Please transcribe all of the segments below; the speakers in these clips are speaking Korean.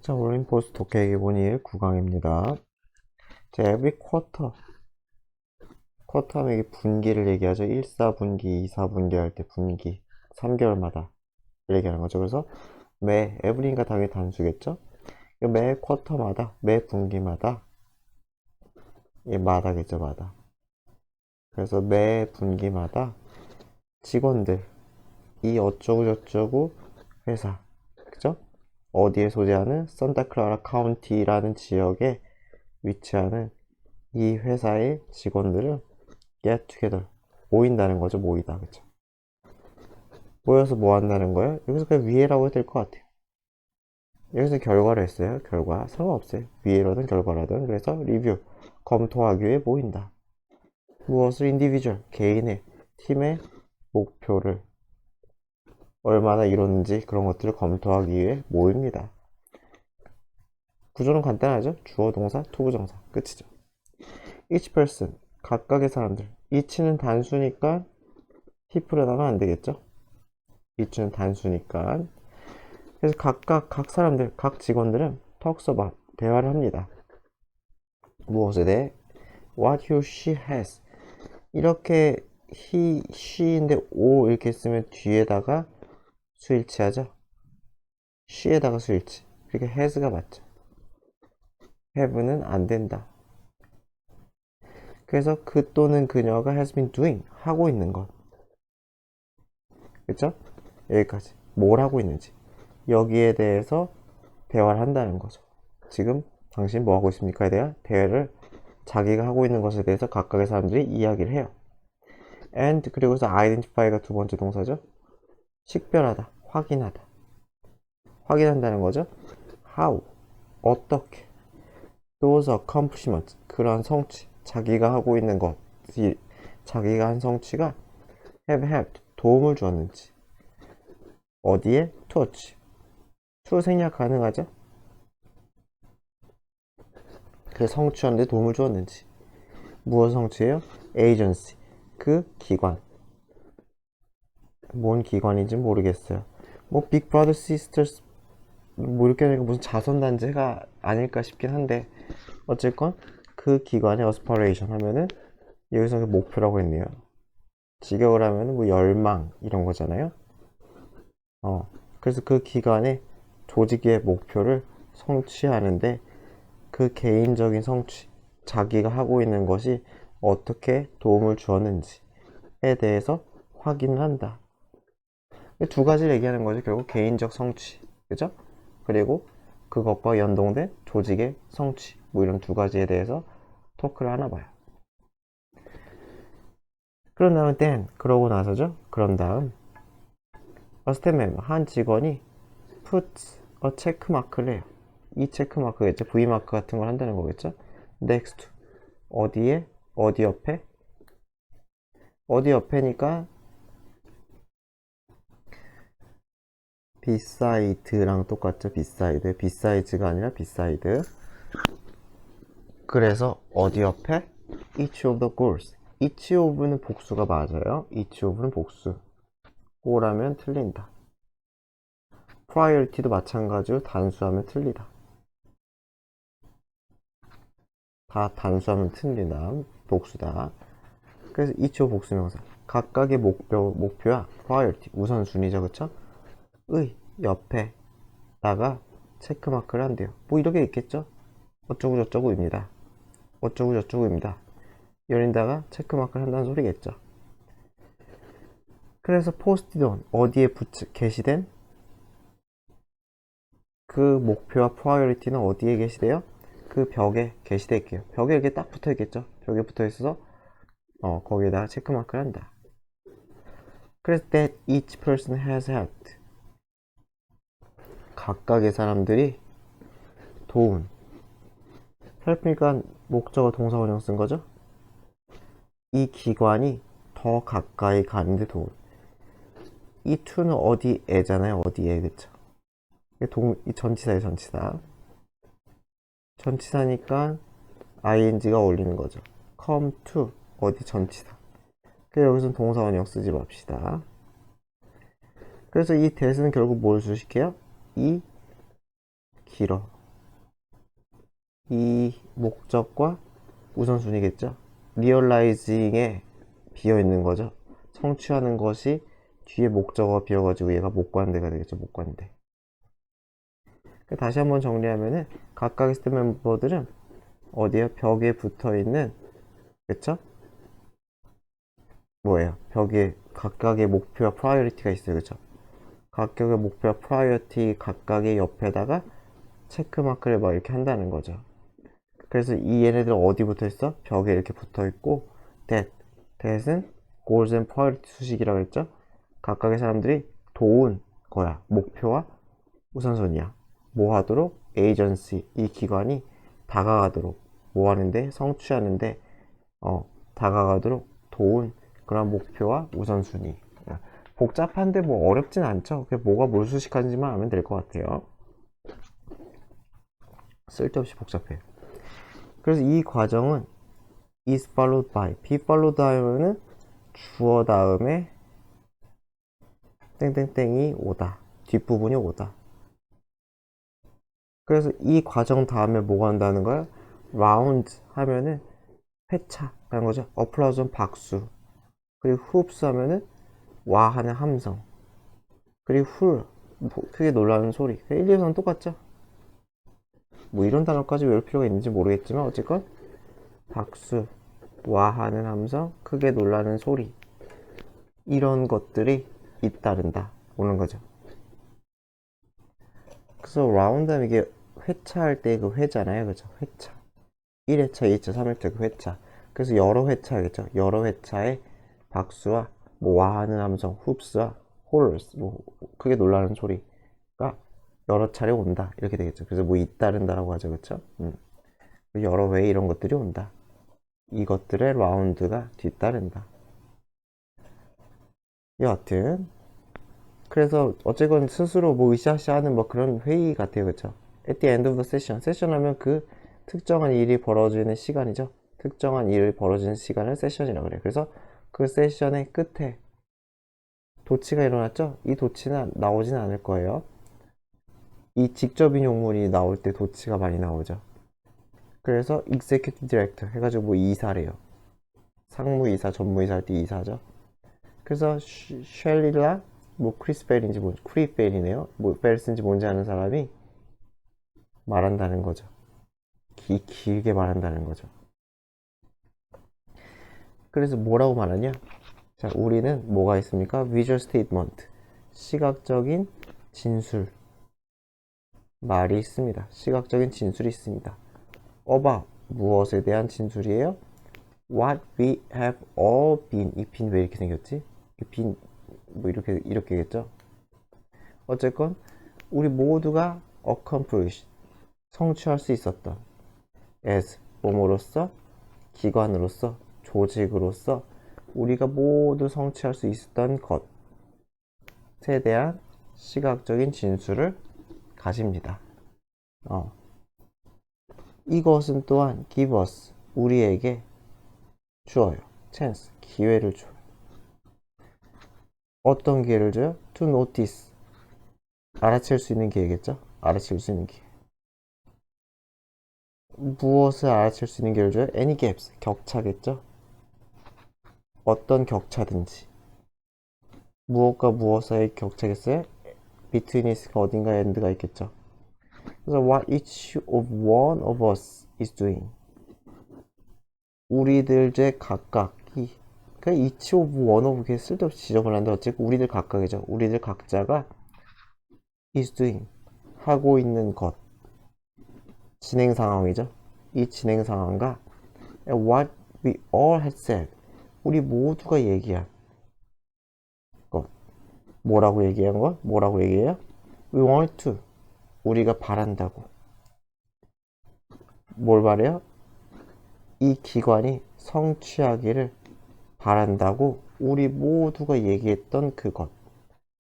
자, 오늘 포스트 독해 기본일 9강입니다. 자, every quarter. 쿼터 하면 이게 분기를 얘기하죠. 1사분기, 2사분기 할 때 분기. 3개월마다 얘기하는 거죠. 그래서 매, every니까 당연히 단수겠죠. 매 쿼터마다, 매 분기마다, 예, 마다겠죠, 마다. 그래서 매 분기마다 직원들, 이 어쩌고저쩌고 회사, 그죠? 어디에 소재하는 산타클라라 카운티라는 지역에 위치하는 이 회사의 직원들은 get together 모인다는 거죠. 모이다, 그쵸? 모여서 뭐 한다는 거예요? 여기서 그냥 위에라고 해도 될 것 같아요. 여기서 결과를 했어요. 결과 상관없어요. 위에라든 결과라든. 그래서 리뷰 검토하기 위해 모인다. 무엇을 인디비주얼 개인의 팀의 목표를 얼마나 이뤘는지 그런 것들을 검토하기 위해 모입니다. 구조는 간단하죠. 주어 동사 투부정사 끝이죠. each person 각각의 사람들. each는 단수니까 people에 나가면 안 되겠죠. each는 단수니까. 그래서 각 사람들, 각 직원들은 talks about 대화를 합니다. 무엇에 대해? what he or she has. 이렇게 he, she인데 o 이렇게 쓰면 뒤에다가 수일치하죠. she에다가 수일치. 그러니까 has가 맞죠. have는 안 된다. 그래서 그 또는 그녀가 has been doing 하고 있는 것. 그쵸? 여기까지. 뭘 하고 있는지. 여기에 대해서 대화를 한다는 거죠. 지금 당신 뭐 하고 있습니까에 대한 대화를 자기가 하고 있는 것에 대해서 각각의 사람들이 이야기를 해요. and 그리고서 identify가 두 번째 동사죠. 식별하다, 확인하다. 확인한다는 거죠. how 어떻게 those accomplishments 그러한 성취 자기가 하고 있는 것이 자기가 한 성취가 have helped 도움을 주었는지 어디에 touch to 생략 가능하죠. 그 성취하는데 도움을 주었는지 무엇 성취해요? agency 그 기관 뭔 기관인지 모르겠어요. 뭐 빅 브라더 시스터스 뭐 이렇게 하니까 무슨 자선단체가 아닐까 싶긴 한데 어쨌건 그 기관의 어스퍼레이션 하면은 여기서 그 목표라고 했네요. 직역을 하면은 뭐 열망 이런 거잖아요. 그래서 그 기관의 조직의 목표를 성취하는데 그 개인적인 성취 자기가 하고 있는 것이 어떻게 도움을 주었는지에 대해서 확인을 한다. 두 가지를 얘기하는 거죠. 결국 개인적 성취, 그죠? 그리고 그것과 연동된 조직의 성취, 뭐 이런 두 가지에 대해서 토크를 하나 봐요. 그런 다음에 then, 그러고 나서죠. 그런 다음 a staff member, 한 직원이 puts a check mark를 해요. 이 체크 마크겠죠. V 마크 같은 걸 한다는 거겠죠. next to, 어디에? 어디 옆에? 어디 옆에니까 beside랑 똑같죠. beside, beside가 아니라 beside. 그래서 어디 옆에? each of the goals. each of는 복수가 맞아요. each of는 복수. go라면 틀린다. priority도 마찬가지로 단수하면 틀리다. 다 단수하면 틀리다. 복수다. 그래서 each of 복수명사. 각각의 목표야 priority 우선순위죠. 그쵸? 의 옆에다가 체크마크를 한대요. 뭐 이렇게 있겠죠? 어쩌고저쩌고입니다. 어쩌고저쩌고입니다. 열린다가 체크마크를 한다는 소리겠죠. 그래서 포스트잇온 어디에 게시된 그 목표와 프라이어리티는 어디에 게시돼요? 그 벽에 게시돼 있게요. 벽에 이렇게 딱 붙어 있겠죠. 벽에 붙어 있어서 거기에다가 체크마크를 한다. 그래서 that each person has helped 각각의 사람들이 도움 help니까 목적어 동사원형 쓴 거죠. 이 기관이 더 가까이 가는데 도움. 이 to는 어디에잖아요. 어디에 그쵸? 이 전치사예요. 전치사. 전치사니까 ing가 어울리는 거죠. come to 어디 전치사. 그래서 여기서는 동사원형 쓰지 맙시다. 그래서 이 that은 결국 뭘 수식해요? 이 길어. 이 목적과 우선순위겠죠. 리얼라이징에 비어있는 거죠. 성취하는 것이 뒤에 목적어가 비어가지고 얘가 목관대가 되겠죠. 목관대. 다시 한번 정리하면은 각각의 스텝 멤버들은 어디에 벽에 붙어있는, 그쵸? 뭐예요? 벽에 각각의 목표와 프라이어리티가 있어요. 그쵸? 각각의 목표와 프라이어티 각각의 옆에다가 체크마크를 막 이렇게 한다는 거죠. 그래서 이 얘네들 어디 붙어 있어? 벽에 이렇게 붙어 있고, that은 goals and priority 수식이라고 했죠? 각각의 사람들이 도운 거야. 목표와 우선순위야. 뭐 하도록? 에이전시, 이 기관이 다가가도록, 뭐 하는데? 성취하는데, 다가가도록 도운 그런 목표와 우선순위. 복잡한데 뭐 어렵진 않죠. 그게 뭐가 뭘 수식하는지만 알면 될 것 같아요. 쓸데없이 복잡해. 그래서 이 과정은 is followed by, be followed by면은 주어 다음에 땡땡땡이 오다, 뒷부분이 오다. 그래서 이 과정 다음에 뭐가 한다는 거야? round 하면은 회차라는 거죠. applause는 박수, 그리고 hoops 하면은 와 하는 함성, 그리고 훌 크게 놀라는 소리. 1, 2, 3은 똑같죠? 뭐 이런 단어까지 외울 필요가 있는지 모르겠지만 어쨌건 박수, 와 하는 함성, 크게 놀라는 소리, 이런 것들이 잇따른다 오는 거죠. 그래서 라운드 하면 이게 회차할 때 그 회잖아요. 그죠? 회차. 1회차, 2회차, 3회차 그 회차. 그래서 여러 회차겠죠. 여러 회차에 박수와 뭐 와하는 함성, 흡스와 홀스, 뭐 크게 놀라는 소리가 여러 차례 온다. 이렇게 되겠죠. 그래서 뭐 잇따른다라고 하죠. 그쵸? 여러 회 이런 것들이 온다. 이것들의 라운드가 뒤따른다. 여하튼 그래서 어쨌건 스스로 뭐 으쌰으쌰하는 뭐 그런 회의 같아요. 그쵸? At the end of the session. 세션 하면 그 특정한 일이 벌어지는 시간이죠. 특정한 일이 벌어지는 시간을 세션이라고 그래요. 그래서 그 세션의 끝에 도치가 일어났죠? 이 도치는 나오진 않을 거예요. 이 직접 인용문이 나올 때 도치가 많이 나오죠. 그래서 executive director 해가지고 뭐 이사래요. 상무이사, 전무이사 할 때 이사죠. 그래서 쉘리라 뭐 크리스벨인지 뭔지 크리벨이네요. 뭐 벨스인지 뭔지 아는 사람이 말한다는 거죠. 길게 말한다는 거죠. 그래서 뭐라고 말하냐? 자, 우리는 뭐가 있습니까? visual statement, 시각적인 진술 말이 있습니다. 시각적인 진술이 있습니다. about, 무엇에 대한 진술이에요? what we have all been. 이 빈 왜 이렇게 생겼지? 이 빈 뭐 이렇게겠죠? 어쨌건 우리 모두가 accomplish, 성취할 수 있었던 as, 몸으로서, 기관으로서, 조직으로서 우리가 모두 성취할 수 있었던 것에 대한 시각적인 진술을 가집니다. 이것은 또한 give us, 우리에게 주어요. chance, 기회를 줘요. 어떤 기회를 줘요? to notice, 알아챌 수 있는 기회겠죠? 알아챌 수 있는 기회. 무엇을 알아챌 수 있는 기회를 줘요? any gaps, 격차겠죠? 어떤 격차든지. 무엇과 무엇 사이의 격차겠어요? between is가 어딘가에 end가 있겠죠. 그래서 what each of one of us is doing. 우리들 제 각각이, 그러니까 each of one of 게 쓸데없이 지적을 하는데 어쨌든 우리들 각각이죠. 우리들 각자가 is doing, 하고 있는 것, 진행 상황이죠. 이 진행 상황과 what we all had said, 우리 모두가 얘기한 것. 뭐라고 얘기한 것? 뭐라고 얘기해요? We want to, 우리가 바란다고. 뭘 바래요? 이 기관이 성취하기를 바란다고 우리 모두가 얘기했던 그것.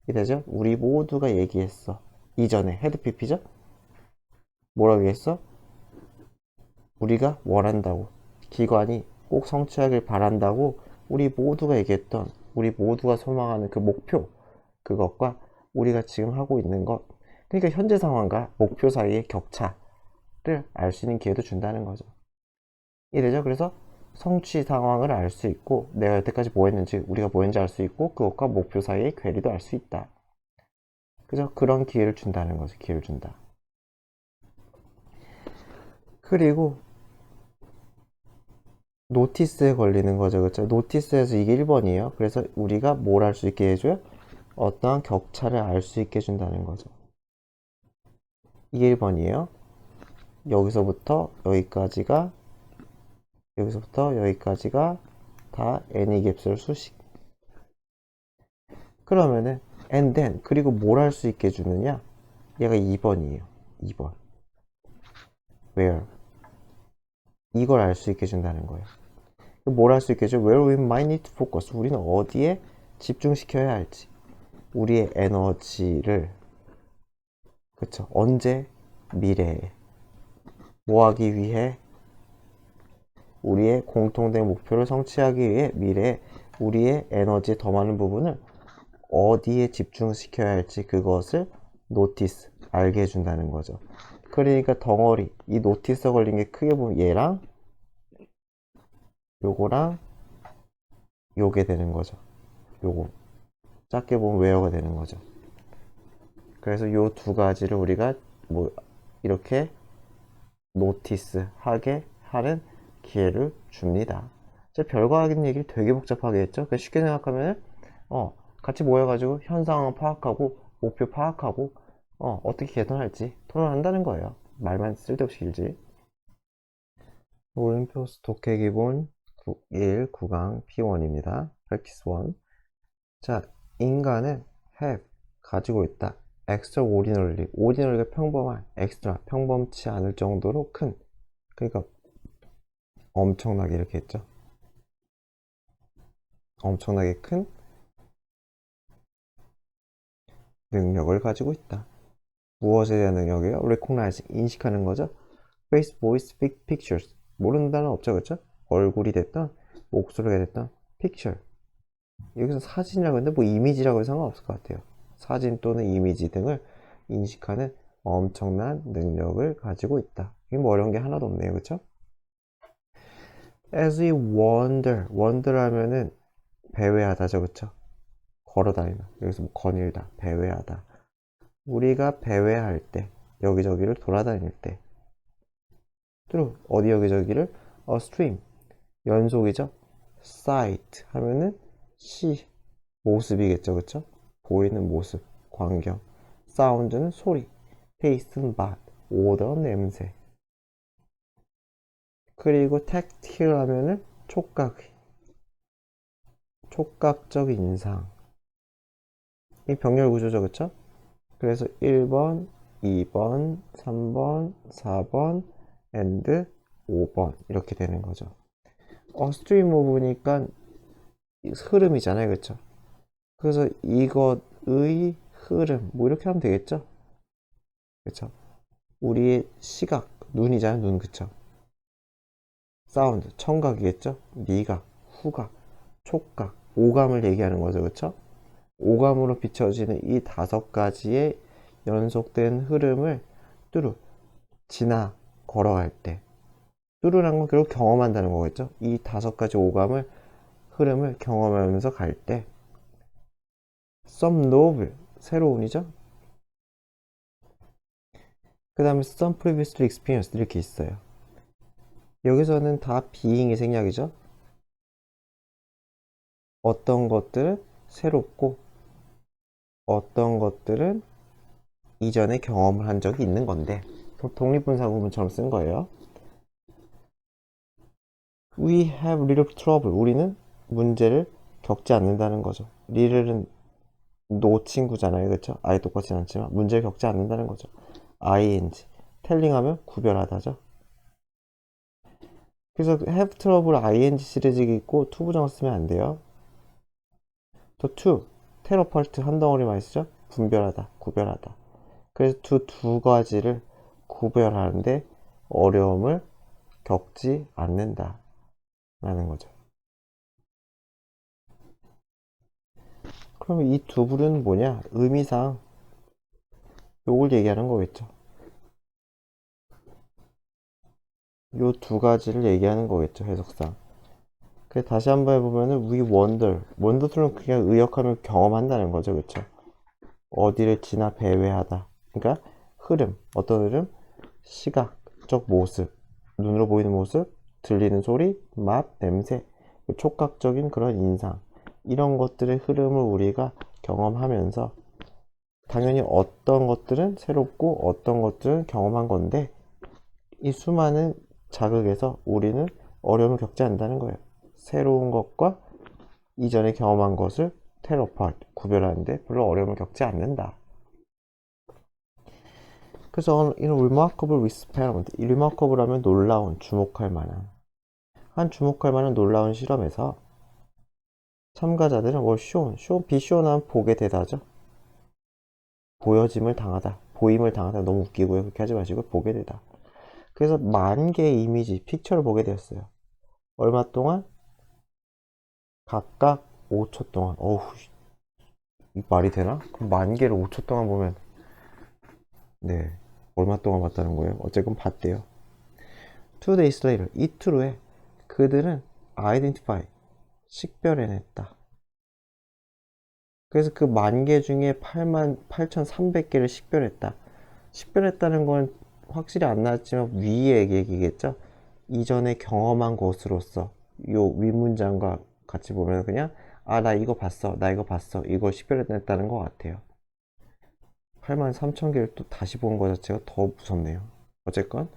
이 되죠? 우리 모두가 얘기했어. 이전에 헤드 PP죠? 뭐라고 얘기했어? 우리가 원한다고, 기관이 꼭 성취하길 바란다고 우리 모두가 얘기했던, 우리 모두가 소망하는 그 목표, 그것과 우리가 지금 하고 있는 것, 그러니까 현재 상황과 목표 사이의 격차, 알 수 있는 기회도 준다는 거죠. 이래죠. 그래서 성취 상황을 알 수 있고 내가 여태까지 뭐 했는지 우리가 뭐 했는지 알 수 있고 그것과 목표 사이의 괴리도 알 수 있다. 그죠? 그런 기회를 준다는 거죠. 기회를 준다. 그리고 노티스에 걸리는 거죠. 그렇죠? 노티스에서 이게 1번이에요. 그래서 우리가 뭘 알 수 있게 해줘요? 어떠한 격차를 알 수 있게 해준다는 거죠. 이게 1번이에요. 여기서부터 여기까지가 다 any capsule 수식. 그러면은 and then 그리고 뭘 할 수 있게 해주느냐? 얘가 2번이에요. 2번. where 이걸 알 수 있게 해준다는 거예요. 뭘 할 수 있게 해줘? where we might need to focus. 우리는 어디에 집중시켜야 할지. 우리의 에너지를 그쵸? 언제? 미래에. 뭐 하기 위해? 우리의 공통된 목표를 성취하기 위해 미래에 우리의 에너지의 더 많은 부분을 어디에 집중시켜야 할지 그것을 노티스, 알게 해준다는 거죠. 그러니까 덩어리, 이 노티스가 걸린 게 크게 보면 얘랑 요거랑 요게 되는 거죠. 요거 작게 보면 웨어가 되는 거죠. 그래서 요 두 가지를 우리가 뭐 이렇게 노티스 하게 하는 기회를 줍니다. 별거 아닌 얘기를 되게 복잡하게 했죠. 쉽게 생각하면 같이 모여가지고 현상을 파악하고 목표 파악하고 어떻게 개선할지 토론한다는 거예요. 말만 쓸데없이 길지. 올림피스 독해 기본 1 9강 P1입니다. Practice 1. 자, 인간은 have 가지고 있다. extraordinarily, ordinary가 평범한, extra 평범치 않을 정도로 큰, 그러니까 엄청나게 이렇게 했죠. 엄청나게 큰 능력을 가지고 있다. 무엇에 대한 능력이에요? recognize, 인식하는 거죠. face, voice, speak, pictures. 모르는 단어는 없죠, 그렇죠? 얼굴이 됐던, 목소리가 됐던, picture. 여기서 사진이라고 했는데 뭐 이미지라고 해서 상관없을 것 같아요. 사진 또는 이미지 등을 인식하는 엄청난 능력을 가지고 있다. 이게 뭐 어려운 게 하나도 없네요, 그렇죠? As we wander 하면은 배회하다죠, 그렇죠? 걸어다니다. 여기서 뭐 거닐다, 배회하다. 우리가 배회할 때, 여기저기를 돌아다닐 때, through 어디 여기저기를 a stream 연속이죠. sight 하면은 모습이겠죠, 그쵸? 보이는 모습, 광경. 사운드는 소리, 테이스트는 맛, 오더 냄새. 그리고 텍틸 하면은 촉각적 인상. 이 병렬 구조죠, 그쵸? 그래서 1번, 2번, 3번, 4번, and 5번 이렇게 되는 거죠. 스트리머 보니까 흐름이잖아요, 그쵸? 그래서 이것의 흐름 뭐 이렇게 하면 되겠죠? 그쵸? 우리의 시각, 눈이잖아요, 눈, 그쵸? 사운드, 청각이겠죠? 미각, 후각, 촉각, 오감을 얘기하는 거죠, 그쵸? 오감으로 비춰지는 이 5가지의 연속된 흐름을 뚜루, 지나, 걸어갈 때. 뚜루란 건 결국 경험한다는 거겠죠? 이 5가지 오감을, 흐름을 경험하면서 갈 때. some novel, 새로운이죠? 그 다음에 some previously experienced 이렇게 있어요. 여기서는 다 being의 생략이죠. 어떤 것들은 새롭고 어떤 것들은 이전에 경험을 한 적이 있는 건데 독립분사 구문처럼 쓴 거예요. We have little trouble. 우리는 문제를 겪지 않는다는 거죠. little은 노 친구잖아요. 그렇죠? 아예 똑같진 않지만 문제를 겪지 않는다는 거죠. ing telling 하면 구별하다죠. 그래서 have trouble ing 시리즈가 있고 to 부정을 쓰면 안 돼요. 또 to tear apart 한 덩어리만 쓰죠. 분별하다, 구별하다. 그래서 두 가지를 구별하는데 어려움을 겪지 않는다 라는 거죠. 그러면 이 두 부류는 뭐냐? 의미상 요걸 얘기하는 거겠죠. 요 두 가지를 얘기하는 거겠죠, 해석상. 그래서 다시 한번 해보면은 we wonder는 그냥 의역하면 경험한다는 거죠, 그쵸? 어디를 지나 배회하다. 그러니까 흐름, 어떤 흐름? 시각적 모습, 눈으로 보이는 모습, 들리는 소리, 맛, 냄새, 촉각적인 그런 인상, 이런 것들의 흐름을 우리가 경험하면서 당연히 어떤 것들은 새롭고 어떤 것들은 경험한 건데 이 수많은 자극에서 우리는 어려움을 겪지 않는다는 거예요. 새로운 것과 이전에 경험한 것을 tell apart, 구별하는데 별로 어려움을 겪지 않는다. 그래서 in remarkable experiment, 이 remarkable 하면 놀라운, 주목할 만한 한 주목할 만한 놀라운 실험에서 참가자들은 뭘 be shown 하면 보게 되다죠. 보여짐을 당하다, 보임을 당하다. 너무 웃기고요. 그렇게 하지 마시고 보게 되다. 그래서 10,000개의 이미지, 픽처를 보게 되었어요. 얼마 동안? 각각 5초 동안. 어우, 이 말이 되나? 그럼 10,000개를 5초 동안 보면 네, 얼마 동안 봤다는 거예요? 어쨌건 봤대요. 2 days later, 이틀 후에 그들은 identify, 식별해냈다. 그래서 그 10,000개 중에 88,300개를 식별했다. 식별했다는 건 확실히 안 나왔지만 위의 얘기겠죠? 이전에 경험한 것으로서 요 윗문장과 같이 보면 그냥 나 이거 봤어, 나 이거 봤어, 이걸 식별해냈다는 것 같아요. 83,000개를 또 다시 본 것 자체가 더 무섭네요. 어쨌건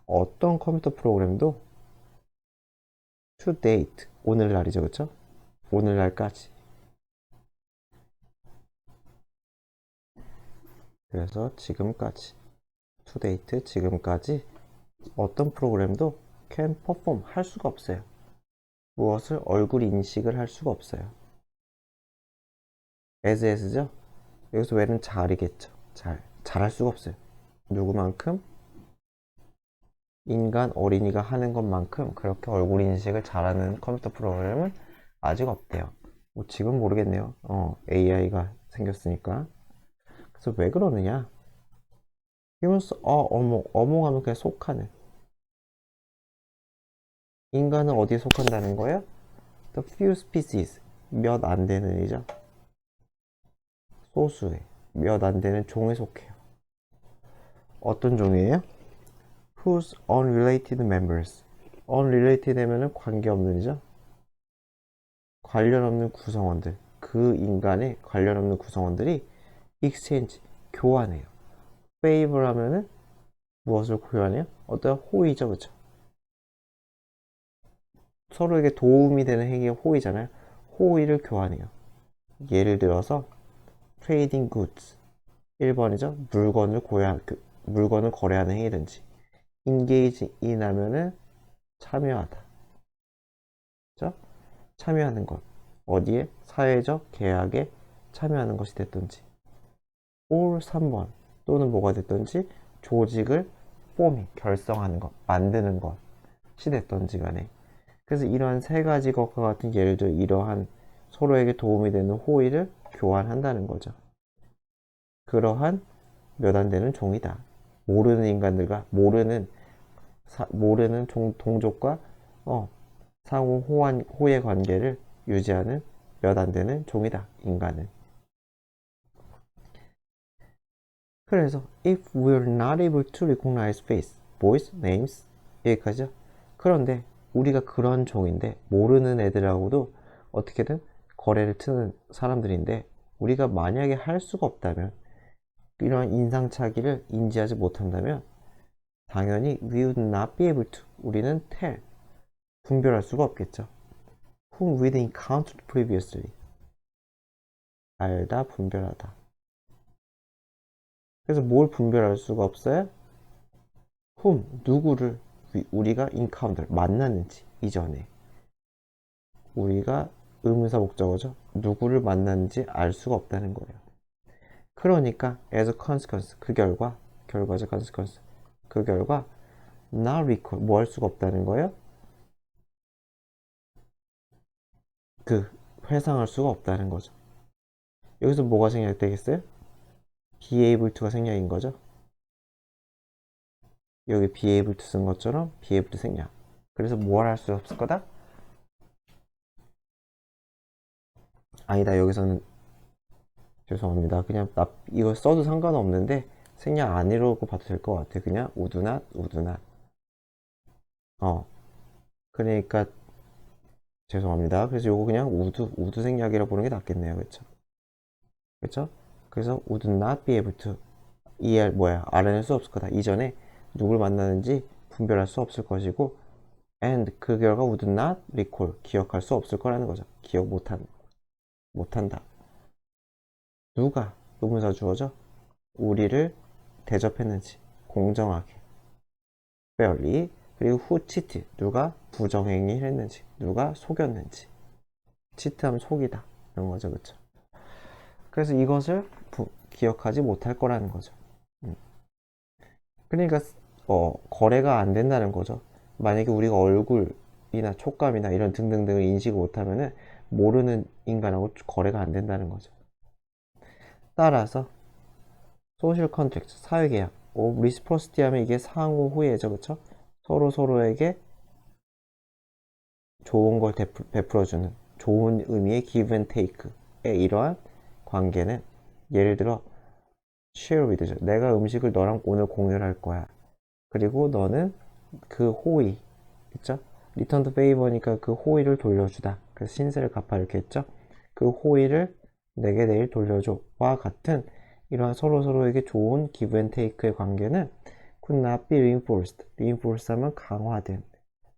어떤 컴퓨터 프로그램도 to date, 오늘날이죠, 그쵸? 오늘날까지. 그래서 지금까지, to date, 지금까지 어떤 프로그램도 can perform, 할 수가 없어요. 무엇을 얼굴 인식을 할 수가 없어요. as죠? 여기서 왜는 잘이겠죠. 잘할 수가 없어요. 누구만큼? 인간 어린이가 하는 것만큼 그렇게 얼굴 인식을 잘하는 컴퓨터 프로그램은 아직 없대요. 뭐 지금 모르겠네요. AI가 생겼으니까. 그래서 왜 그러느냐? humans 어몽하면 그냥 속하는. 인간은 어디에 속한다는 거예요? The few species, 몇 안 되는 이죠. 소수의, 몇 안 되는 종에 속해요. 어떤 종이에요? Whose unrelated members. unrelated 하면은 관계없는 이죠. 관련 없는 구성원들. 그 인간의 관련 없는 구성원들이 exchange, 교환해요. favor 하면은 무엇을 교환해요? 어떤 호의죠, 그쵸? 서로에게 도움이 되는 행위가 호의잖아요. 호의를 교환해요. 예를 들어서 trading goods 1번이죠. 물건을 거래하는 행위든지 engage in 하면은 참여하다. 그죠? 참여하는 것. 어디에? 사회적 계약에 참여하는 것이 됐든지 or 3번 또는 뭐가 됐든지 조직을 forming, 결성하는 것, 만드는 것이 됐든지 간에 그래서 이러한 세 가지 것과 같은 예를 들어 이러한 서로에게 도움이 되는 호의를 교환한다는 거죠. 그러한 몇 안 되는 종이다. 모르는 인간들과 모르는 동족과 상호 호의 관계를 유지하는 몇 안 되는 종이다. 인간은. 그래서 if we're not able to recognize face, voice, names 여기까지죠. 그런데 우리가 그런 종인데 모르는 애들하고도 어떻게든 거래를 트는 사람들인데 우리가 만약에 할 수가 없다면 이러한 인상착의를 인지하지 못한다면 당연히 we would not be able to 우리는 tell 분별할 수가 없겠죠. whom we'd encountered previously 알다 분별하다. 그래서 뭘 분별할 수가 없어요? whom 누구를 우리가 encounter 만났는지 이전에 우리가 의문사 목적어죠. 누구를 만났는지 알 수가 없다는 거예요. 그러니까 as a consequence 결과죠 consequence 그 결과 not recall 뭐 할 수가 없다는 거예요? 그 회상할 수가 없다는 거죠. 여기서 뭐가 생략되겠어요? be able to가 생략인 거죠. 여기 be able to 쓴 것처럼 be able to 생략. 그래서 뭘 할 수 없을 거다? 아니다. 여기서는 죄송합니다. 그냥 이거 써도 상관없는데 생략 아니라고 봐도 될 것 같아. 그냥 would not, would not. 그러니까 죄송합니다. 그래서 요거 그냥 would 생략이라고 보는 게 낫겠네요. 그쵸? 그쵸? 그래서 would not be able to 알아낼 수 없을 거다. 이전에 누굴 만나는지 분별할 수 없을 것이고 and 그 결과 would not recall 기억할 수 없을 거라는 거죠. 기억 못한다. 누가 의문사 주어져? 우리를 대접했는지 공정하게 fairly 그리고 who cheated 누가 부정행위를 했는지 누가 속였는지 cheat하면 속이다 이런 거죠. 그쵸? 그래서 이것을 기억하지 못할 거라는 거죠. 그러니까 거래가 안 된다는 거죠. 만약에 우리가 얼굴이나 촉감이나 이런 등등등을 인식을 못하면은 모르는 인간하고 거래가 안 된다는 거죠. 따라서 소셜 컨트랙트 사회계약 리스프로시티 하면 이게 상호 후회죠. 그쵸? 서로 서로에게 좋은 걸 베풀어주는 좋은 의미의 give and take의 이러한 관계는 예를 들어 share with죠. 내가 음식을 너랑 오늘 공유를 할 거야. 그리고 너는 그 호의 있죠? 리턴 투 페이버니까 그 호의를 돌려주다. 그래서 신세를 갚아 이렇게 했죠? 그 호의를 내게 내일 돌려줘. 와 같은 이러한 서로서로에게 좋은 give and take의 관계는 could not be reinforced. reinforced 하면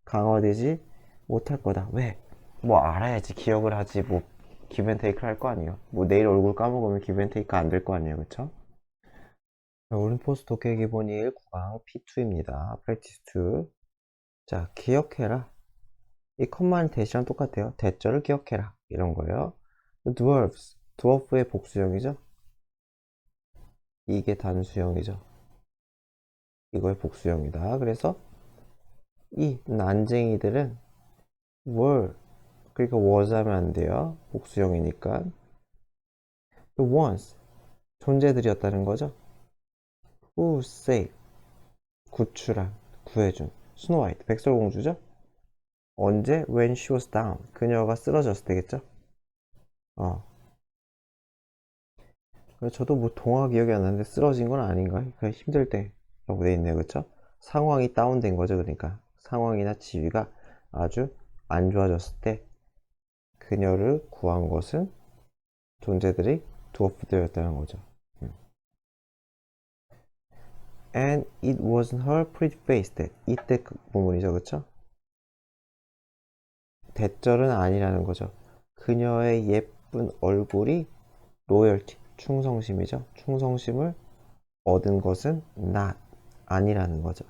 강화되지 못할 거다. 왜? 뭐 알아야지 기억을 하지 뭐 give and take를 할 거 아니에요. 뭐 내일 얼굴 까먹으면 give and take 안 될 거 아니에요. 그쵸? 올림포스 독해 기본 1 구강 P2입니다. 프랙티스 2. 자, 기억해라. 이 컴마는 대시랑 똑같아요. 대절을 기억해라. 이런 거예요. dwarfs. dwarf의 복수형이죠. 이게 단수형이죠. 이거의 복수형이다. 그래서 이 난쟁이들은 were 그러니까 was 하면 안 돼요. 복수형이니까. once 존재들이었다는 거죠. who saved 구출한 구해준 스노 화이트 백설공주죠. 언제? when she was down 그녀가 쓰러졌을 때겠죠. 저도 뭐 동화 기억이 안 나는데 쓰러진 건 아닌가? 그냥 힘들 때라고 돼 있네요. 그쵸? 상황이 다운된 거죠. 그러니까 상황이나 지위가 아주 안 좋아졌을 때 그녀를 구한 것은 존재들이 드워프되었다는 거죠. And it wasn't her pretty face that 이때 그 부분이죠. 그쵸? 대절은 아니라는 거죠. 그녀의 예쁜 얼굴이 로열티 충성심이죠. 충성심을 얻은 것은 not 아니라는 거죠.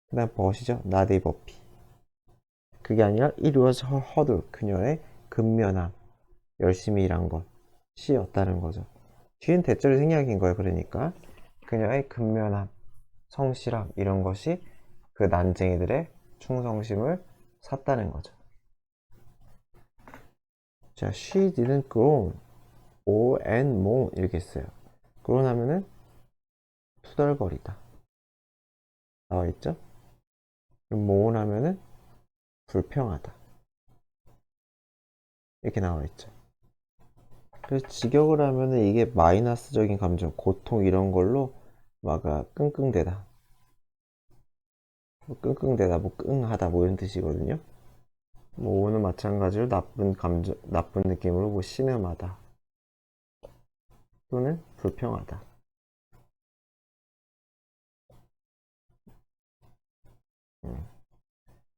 그 다음 벗이죠. not a 버피 그게 아니라 it was her hurdle 그녀의 근면함 열심히 일한 것이었다는 거죠. 뒤엔 대절이 생략인 거예요. 그러니까 그녀의 근면함 성실함 이런 것이 그 난쟁이들의 충성심을 샀다는 거죠. 자, she didn't groan or and moan 이렇게 써요. groan 하면은 투덜거리다 나와있죠. moan 하면은 불평하다 이렇게 나와있죠. 그래서 직역을 하면은 이게 마이너스적인 감정, 고통 이런 걸로 막 끙끙대다, 뭐 끙끙대다, 뭐 끙하다 뭐 이런 뜻이거든요. 뭐 오는 마찬가지로 나쁜 감정, 나쁜 느낌으로 뭐 신음하다 또는 불평하다.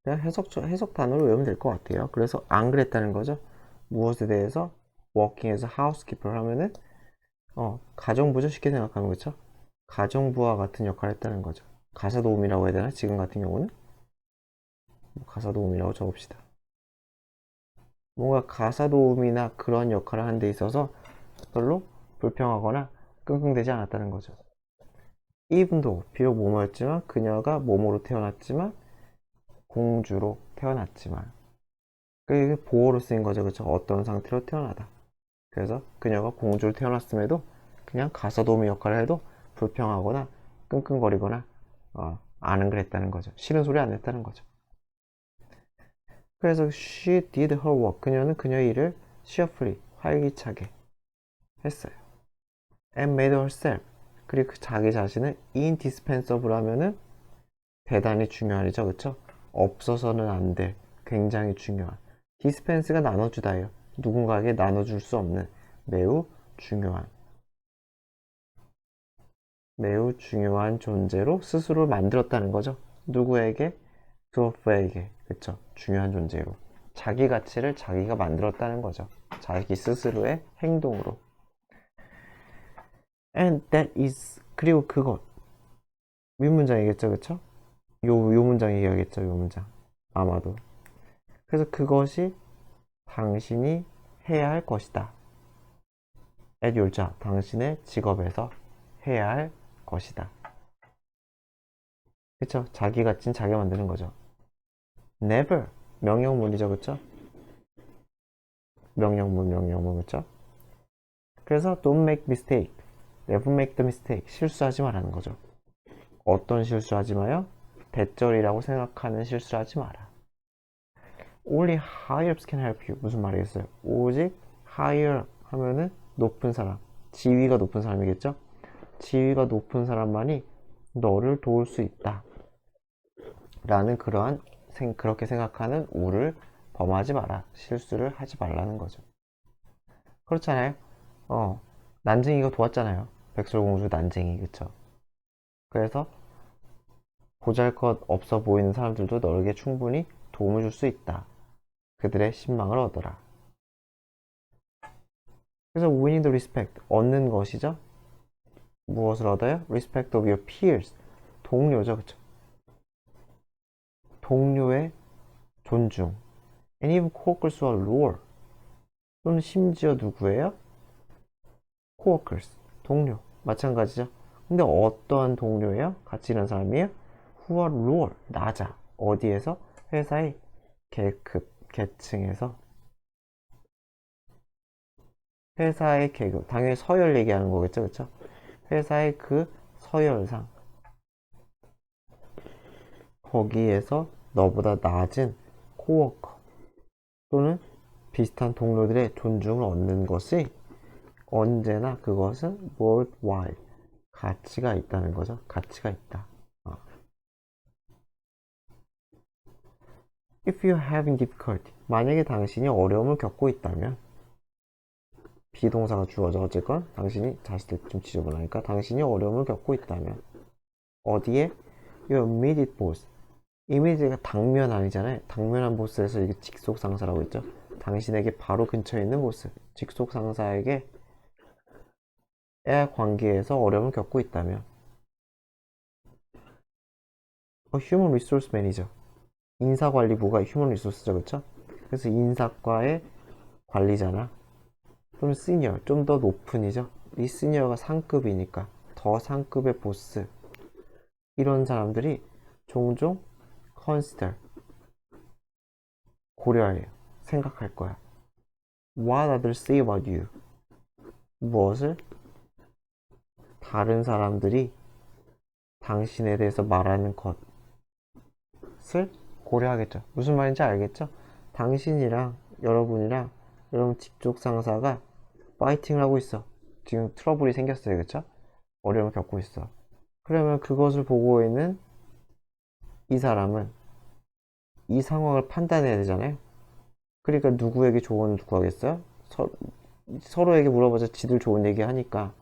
그냥 해석 단어로 외우면 될 것 같아요. 그래서 안 그랬다는 거죠. 무엇에 대해서 working에서 housekeeper 하면은 가정부죠. 쉽게 생각하면 그렇죠. 가정부와 같은 역할을 했다는 거죠. 가사도우미라고 해야 되나? 지금 같은 경우는 가사도우미라고 적읍시다. 뭔가 가사도우미나 그런 역할을 하는 데 있어서 별로 불평하거나 끙끙대지 않았다는 거죠. even though 비록 모모였지만 그녀가 모모로 태어났지만 공주로 태어났지만 그게 보호로 쓰인 거죠. 그쵸? 어떤 상태로 태어나다. 그래서 그녀가 공주로 태어났음에도 그냥 가사도우미 역할을 해도 불평하거나 끙끙거리거나 안 그랬다는 거죠. 싫은 소리 안 했다는 거죠. 그래서 she did her work. 그녀는 그녀의 일을 cheerfully, 활기차게 했어요. And made herself. 그리고 자기 자신을 indispensable 하면은 대단히 중요하죠. 그쵸? 없어서는 안 될, 굉장히 중요한. dispense가 나눠주다예요. 누군가에게 나눠줄 수 없는 매우 중요한. 매우 중요한 존재로 스스로 만들었다는 거죠. 누구에게? 드워프에게. 그쵸? 중요한 존재로. 자기 가치를 자기가 만들었다는 거죠. 자기 스스로의 행동으로. And that is. 그리고 그것. 윗문장이겠죠, 그쵸? 요 문장 얘기하겠죠, 요 문장. 아마도. 그래서 그것이 당신이 해야 할 것이다. at your job. 당신의 직업에서 해야 할 것이다. 그쵸? 자기 가치는 자기가 만드는 거죠. never. 명령문이죠, 그쵸? 명령문, 그쵸? 그래서 don't make mistake. never make the mistake. 실수하지 말라는 거죠. 어떤 실수하지 마요? 대절이라고 생각하는 실수하지 마라. Only higher ups can help you. 무슨 말이겠어요? 오직 higher 하면은 높은 사람, 지위가 높은 사람이겠죠? 지위가 높은 사람만이 너를 도울 수 있다. 라는 그렇게 생각하는 우를 범하지 마라. 실수를 하지 말라는 거죠. 그렇잖아요? 난쟁이가 도왔잖아요. 백설공주 난쟁이, 그쵸? 그래서 보잘것 없어 보이는 사람들도 너에게 충분히 도움을 줄 수 있다. 그들의 신망을 얻어라. 그래서 winning the respect, 얻는 것이죠. 무엇을 얻어요? respect of your peers, 동료죠, 그쵸? 동료의 존중. and even coworkers who are lower. 또는 심지어 누구예요? coworkers, 동료. 마찬가지죠. 근데 어떠한 동료예요? 같이 일하는 사람이에요? who are lower, 낮아. 어디에서? 회사의 계급, 계층에서. 회사의 계급, 당연히 서열 얘기하는 거겠죠, 그쵸? 회사의 그 서열상 거기에서 너보다 낮은 코워커 또는 비슷한 동료들의 존중을 얻는 것이 언제나 그것은 worthwhile, 가치가 있다는 거죠. 가치가 있다. If you're having difficulty, 만약에 당신이 어려움을 겪고 있다면 비동사가 주어져. 어쨌건 당신이 자식들 좀 지저분하니까 당신이 어려움을 겪고 있다면 어디에? Your immediate boss. 이미지가 당면 아니잖아요. 당면한 보스에서 이게 직속 상사라고 했죠. 당신에게 바로 근처에 있는 보스, 직속 상사에게 관계에서 어려움을 겪고 있다면 human resource manager, 인사관리부가 human resource죠, 그렇죠? 그래서 인사과의 관리자나 또는 시니어, 좀 더 높은이죠. 이 시니어가 상급이니까 더 상급의 보스, 이런 사람들이 종종 consider, 고려해요. 생각할 거야. What others say about you. 무엇을 다른 사람들이 당신에 대해서 말하는 것을 고려하겠죠. 무슨 말인지 알겠죠? 당신이랑 여러분이랑 여러분 직속 상사가 파이팅을 하고 있어. 지금 트러블이 생겼어요. 그쵸? 어려움을 겪고 있어. 그러면 그것을 보고 있는 이 사람은 이 상황을 판단해야 되잖아요. 그러니까 누구에게 조언을 구하겠어요? 서로에게 물어보자 지들 좋은 얘기 하니까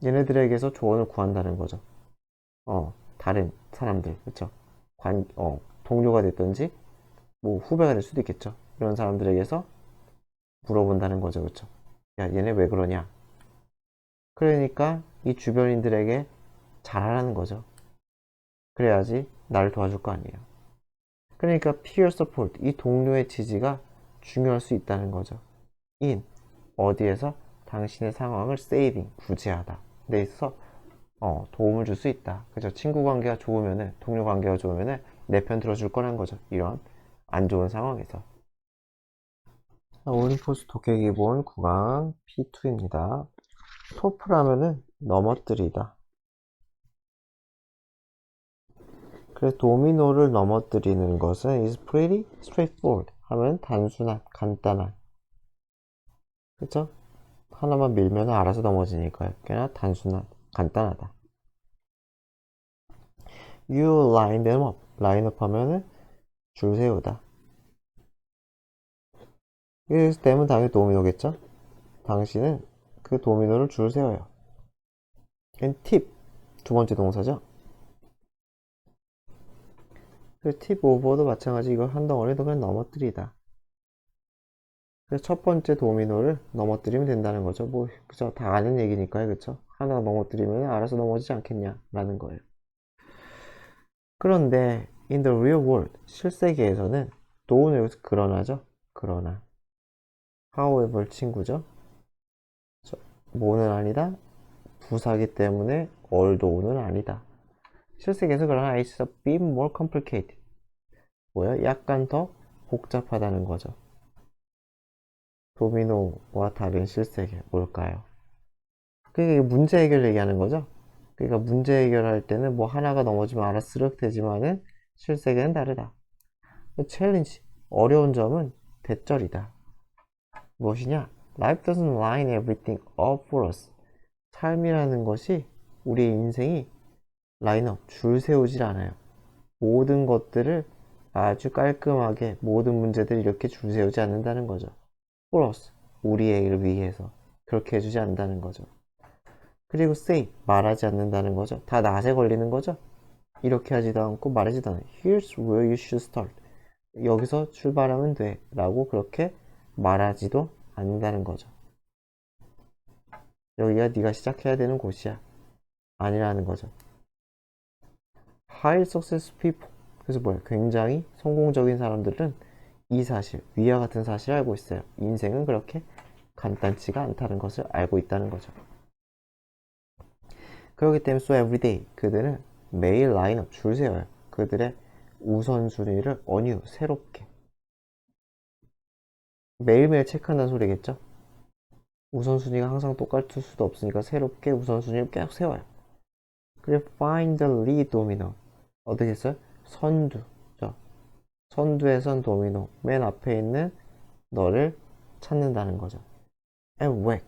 얘네들에게서 조언을 구한다는 거죠. 다른 사람들, 그쵸? 동료가 됐든지 뭐 후배가 될 수도 있겠죠. 이런 사람들에게서 물어본다는 거죠, 그쵸? 야, 얘네 왜 그러냐? 그러니까 이 주변인들에게 잘하라는 거죠. 그래야지 나를 도와줄 거 아니에요. 그러니까 peer support, 이 동료의 지지가 중요할 수 있다는 거죠. in, 어디에서? 당신의 상황을 saving, 구제하다 데 있어서 도움을 줄 수 있다. 그죠? 친구 관계가 좋으면은, 동료 관계가 좋으면은 내 편 들어줄 거라는 거죠. 이런 안 좋은 상황에서. 올림포스 독해기본 구강 P2입니다. 토플 하면은 넘어뜨리다. 그래서 도미노를 넘어뜨리는 것은 is pretty straightforward. 하면 단순한, 간단한. 그쵸? 하나만 밀면 알아서 넘어지니까요. 꽤나 단순한, 간단하다. You line them up. 라인업 하면은 줄 세우다. 그래서 되면 당연히 도미노겠죠? 당신은 그 도미노를 줄 세워요. 팁. 두 번째 동사죠. 그 팁 오버도 마찬가지. 이걸 한 덩어리도 그냥 넘어뜨리다. 그래서 첫 번째 도미노를 넘어뜨리면 된다는 거죠. 뭐, 그죠? 다 아는 얘기니까요. 그쵸? 하나 넘어뜨리면 알아서 넘어지지 않겠냐? 라는 거예요. 그런데, in the real world, 실세계에서는, 도는 여기서 그러나죠? 그러나. however, 친구죠? 뭐는 아니다? 부사기 때문에 although는 아니다. 실세계에서 그러나 it's a bit more complicated. 뭐야? 약간 더 복잡하다는 거죠. 도미노와 다른 실세계, 뭘까요? 그러니까 문제 해결 얘기하는 거죠. 그러니까 문제 해결할 때는 뭐 하나가 넘어지면 알아스륵 되지만은 실세계는 다르다. 챌린지, 어려운 점은 대절이다. 무엇이냐? Life doesn't line everything up for us. 삶이라는 것이 우리의 인생이 라인업, 줄 세우질 않아요. 모든 것들을 아주 깔끔하게 모든 문제들을 이렇게 줄 세우지 않는다는 거죠. for us, 우리를 위해서 그렇게 해주지 않는다는 거죠. 그리고 say, 말하지 않는다는 거죠. 다 낫에 걸리는 거죠. 이렇게 하지도 않고 말하지도 않아요. Here's where you should start. 여기서 출발하면 돼. 라고 그렇게 말하지도 않는다는 거죠. 여기가 네가 시작해야 되는 곳이야. 아니라는 거죠. High success people. 그래서 뭐야? 굉장히 성공적인 사람들은 이 사실, 위와 같은 사실을 알고 있어요. 인생은 그렇게 간단치가 않다는 것을 알고 있다는 거죠. 그렇기 때문에 so everyday 그들은 매일 라인업 줄 세워요. 그들의 우선순위를 어뉴 새롭게 매일매일 체크한다는 소리겠죠. 우선순위가 항상 똑같을 수도 없으니까 새롭게 우선순위를 계속 세워요. 그리고 find the lead domino 어떻게 했어요? 선두 선두에선 도미노 맨 앞에 있는 너를 찾는다는 거죠. and whack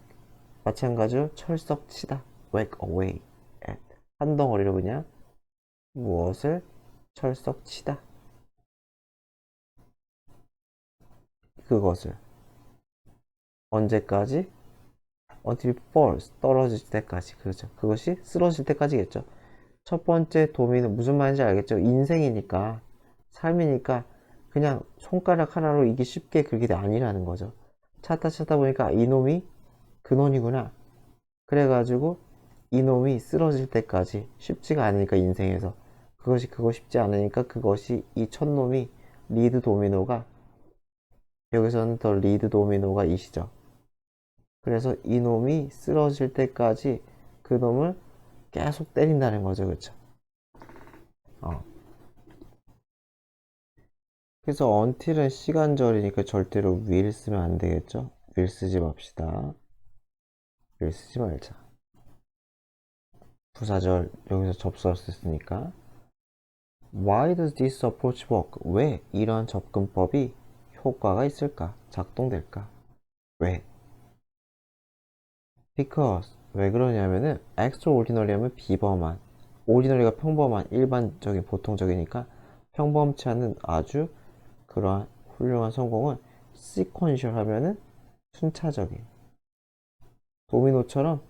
마찬가지로 철썩치다 whack away at 한 덩어리로 그냥 무엇을 철썩치다 그것을 언제까지? until it falls 떨어질 때까지 그렇죠. 그것이 쓰러질 때까지겠죠. 첫 번째 도미는 무슨 말인지 알겠죠? 인생이니까 삶이니까 그냥 손가락 하나로 이게 쉽게 그게 아니라는 거죠. 찾다 보니까 이놈이 근원이구나. 그래가지고 이놈이 쓰러질 때까지 쉽지가 않으니까 인생에서 그거 쉽지 않으니까 그것이 이 첫놈이 리드 도미노가 여기서는 더 리드 도미노가 이시죠. 그래서 이놈이 쓰러질 때까지 그놈을 계속 때린다는 거죠. 그쵸? 그래서 until은 시간절이니까 절대로 will 쓰면 안 되겠죠? will 쓰지 맙시다. will 쓰지 말자. 부사절 여기서 접수할 수 있으니까. Why does this approach work? 왜 이러한 접근법이 효과가 있을까? 작동될까? 왜? Because 왜 그러냐면은 extraordinary 하면 비범한 ordinary가 평범한 일반적인 보통적이니까 평범치 않은 아주 그러한 훌륭한 성공은 sequential 하면은 순차적인 도미노처럼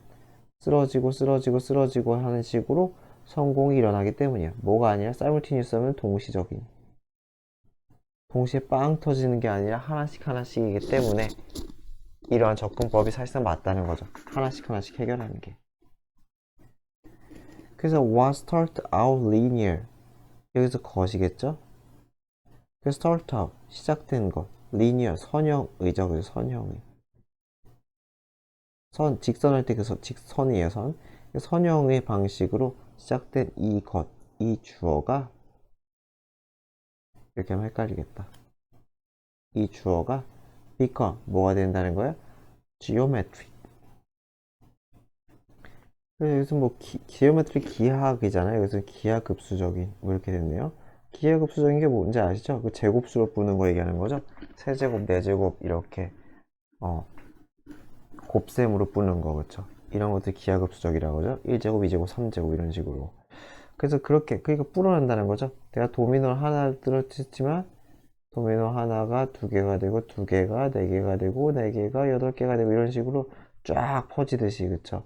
쓰러지고 하는 식으로 성공이 일어나기 때문이야. 뭐가 아니라 simultaneous 하면 동시적인 동시에 빵 터지는 게 아니라 하나씩이기 때문에 이러한 접근법이 사실상 맞다는 거죠. 하나씩 해결하는 게. 그래서 what start out linear 여기서 것이겠죠? 그 start out 시작된 것 linear 선형의죠. 그래서 선형의 직선할 때 그 직선이에요. 선형의 방식으로 시작된 이 주어가 이렇게 하면 헷갈리겠다. 이 주어가 become 뭐가 된다는 거야? geometry 그래서 여기서 뭐 지오메트리 기하학이잖아요. 여기서 기하급수적인 뭐 이렇게 됐네요. 기하급수적인 게 뭔지 아시죠? 그 제곱수로 pu는 거 얘기하는 거죠. 세제곱, 네제곱 이렇게 어 곱셈으로 pu는 거 그렇죠. 이런 것들 기하급수적이라고 하죠. 1제곱, 2제곱, 3제곱 이런 식으로. 그래서 그렇게 그러니까 불어난다는 거죠. 내가 도미노 하나를 들었지만 도미노 하나가 두 개가 되고 두 개가 네 개가 되고 네 개가 여덟 개가 되고 이런 식으로 쫙 퍼지듯이 그쵸.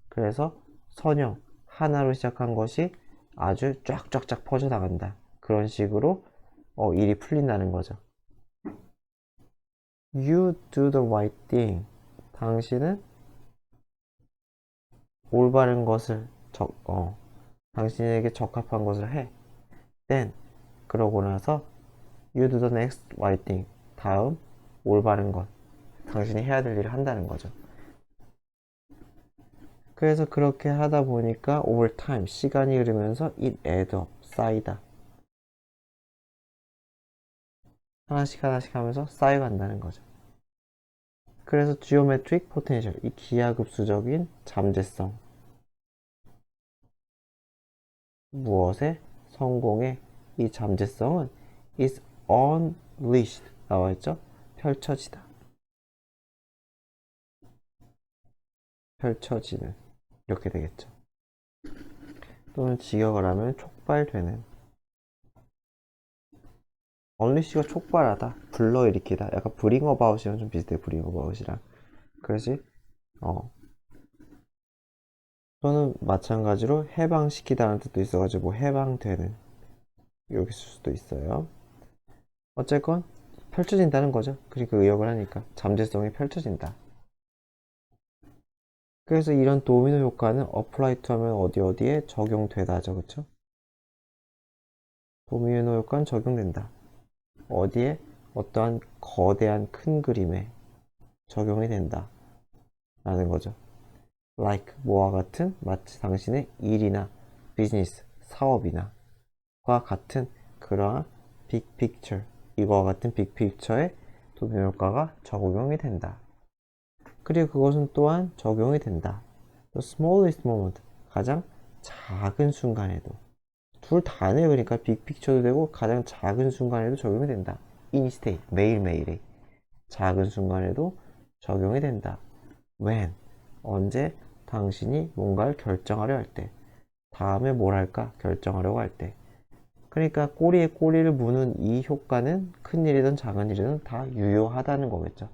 그래서 선형 하나로 시작한 것이 아주 쫙쫙쫙 퍼져나간다. 그런 식으로 일이 풀린다는 거죠. You do the right thing. 당신은 올바른 것을 당신에게 적합한 것을 해. Then 그러고 나서 you do the next right thing. 다음 올바른 것. 당신이 해야 될 일을 한다는 거죠. 그래서 그렇게 하다 보니까 over time 시간이 흐르면서 it add up 쌓이다. 하나씩 하나씩 하면서 쌓여간다는 거죠. 그래서 geometric potential 이 기하급수적인 잠재성 무엇의 성공의 이 잠재성은 is unleashed 나와있죠? 펼쳐지다. 펼쳐지는 이렇게 되겠죠. 또는 직역을 하면 촉발되는 unleash가 촉발하다 불러일으키다 약간 bring about이랑 좀 비슷해 bring about이랑 그렇지? 또는 마찬가지로 해방시키다는 뜻도 있어가지고 뭐 해방되는 여기 쓸 수도 있어요. 어쨌건 펼쳐진다는 거죠. 그러니까 의역을 하니까 잠재성이 펼쳐진다. 그래서 이런 도미노 효과는 apply to 하면 어디에 적용되다죠. 그쵸? 도미노 효과는 적용된다. 어디에? 어떠한 거대한 큰 그림에 적용이 된다. 라는 거죠. like 뭐와 같은 마치 당신의 일이나 비즈니스, 사업이나 과 같은 그러한 빅 픽처 이거와 같은 빅 픽처에 도미노 효과가 적용이 된다. 그리고 그것은 또한 적용이 된다. The smallest moment 가장 작은 순간에도 둘 다네요. 그러니까 빅 픽처도 되고 가장 작은 순간에도 적용이 된다. in state 매일매일의 작은 순간에도 적용이 된다. when 언제 당신이 뭔가를 결정하려 할 때 다음에 뭘 할까 결정하려고 할 때 그러니까 꼬리에 꼬리를 무는 이 효과는 큰 일이든 작은 일이든 다 유효하다는 거겠죠.